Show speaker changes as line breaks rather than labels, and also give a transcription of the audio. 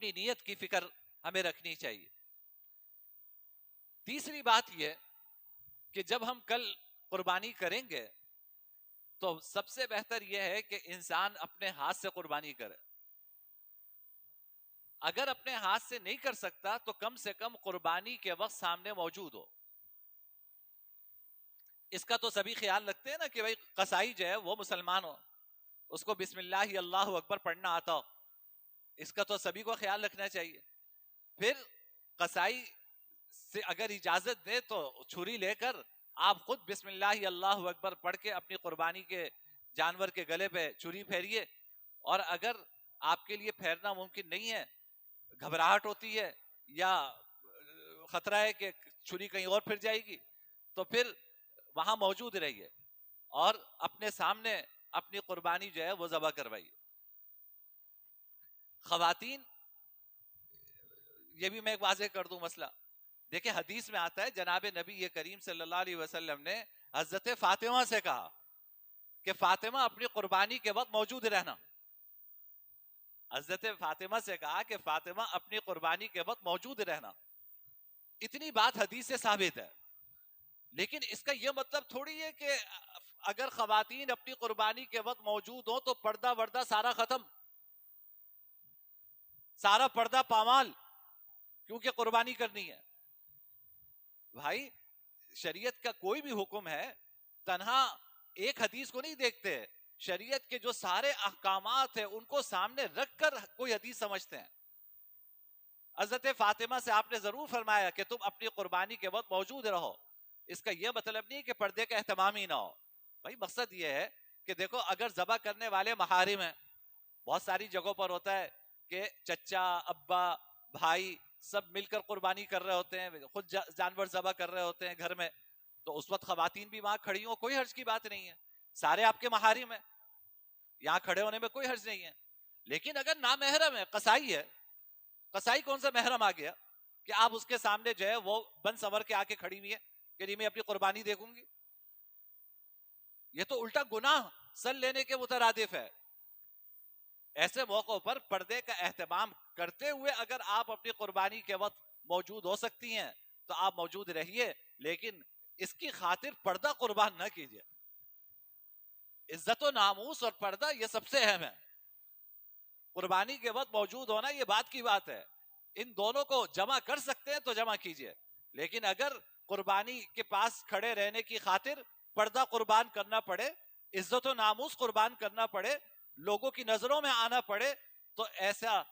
اپنی نیت کی فکر ہمیں رکھنی چاہیے. تیسری بات یہ کہ جب ہم کل قربانی کریں گے تو سب سے بہتر یہ ہے کہ انسان اپنے ہاتھ سے قربانی کرے. اگر اپنے ہاتھ سے نہیں کر سکتا تو کم سے کم قربانی کے وقت سامنے موجود ہو. اس کا تو سبھی خیال رکھتے ہیں نا کہ بھائی قصائی جو ہے وہ مسلمان ہو, اس کو بسم اللہ اللہ اکبر پڑھنا آتا ہو. اس کا تو سبھی کو خیال رکھنا چاہیے. پھر قصائی سے اگر اجازت دے تو چھری لے کر آپ خود بسم اللہ اللہ اکبر پڑھ کے اپنی قربانی کے جانور کے گلے پہ چھری پھیریے. اور اگر آپ کے لیے پھیرنا ممکن نہیں ہے, گھبراہٹ ہوتی ہے یا خطرہ ہے کہ چھری کہیں اور پھر جائے گی, تو پھر وہاں موجود رہیے اور اپنے سامنے اپنی قربانی جو ہے وہ ذبح کروائیے. خواتین, یہ بھی میں ایک واضح کر دوں مسئلہ. دیکھیں حدیث میں آتا ہے جناب نبی کریم صلی اللہ علیہ وسلم نے حضرت فاطمہ سے کہا کہ فاطمہ اپنی قربانی کے وقت موجود رہنا. حضرت فاطمہ سے کہا کہ فاطمہ اپنی قربانی کے وقت موجود رہنا. اتنی بات حدیث سے ثابت ہے. لیکن اس کا یہ مطلب تھوڑی ہے کہ اگر خواتین اپنی قربانی کے وقت موجود ہوں تو پردہ وردہ سارا ختم, سارا پردہ پامال, کیونکہ قربانی کرنی ہے. بھائی شریعت کا کوئی بھی حکم ہے تنہا ایک حدیث کو نہیں دیکھتے, شریعت کے جو سارے احکامات ہیں ان کو سامنے رکھ کر کوئی حدیث سمجھتے ہیں. حضرت فاطمہ سے آپ نے ضرور فرمایا کہ تم اپنی قربانی کے وقت موجود رہو. اس کا یہ مطلب نہیں کہ پردے کا اہتمام ہی نہ ہو. بھائی مقصد یہ ہے کہ دیکھو اگر ذبح کرنے والے محارم ہیں, بہت ساری جگہوں پر ہوتا ہے کہ چچا ابا بھائی سب مل کر قربانی کر رہے ہوتے ہیں, خود جانور ذبح کر رہے ہوتے ہیں گھر میں, تو اس وقت خواتین بھی وہاں کھڑی ہوں, کوئی حرج کی بات نہیں ہے, سارے آپ کے محارم ہیں, یہاں کھڑے ہونے میں کوئی حرج نہیں ہے. لیکن اگر نامحرم ہے, قصائی ہے, قصائی کون سا محرم آ گیا کہ آپ اس کے سامنے جو ہے وہ بن سنور کے آ کے کھڑی ہوئی ہے کہ جی میں اپنی قربانی دیکھوں گی. یہ تو الٹا گناہ سن لینے کے مترادف ہے. ایسے موقعوں پر پردے کا اہتمام کرتے ہوئے اگر آپ اپنی قربانی کے وقت موجود ہو سکتی ہیں تو آپ موجود رہیے, لیکن اس کی خاطر پردہ قربان نہ کیجیے. عزت و ناموس اور پردہ یہ سب سے اہم ہے. قربانی کے وقت موجود ہونا یہ بات کی بات ہے, ان دونوں کو جمع کر سکتے ہیں تو جمع کیجیے. لیکن اگر قربانی کے پاس کھڑے رہنے کی خاطر پردہ قربان کرنا پڑے, عزت و ناموس قربان کرنا پڑے, لوگوں کی نظروں میں آنا پڑے, تو ایسا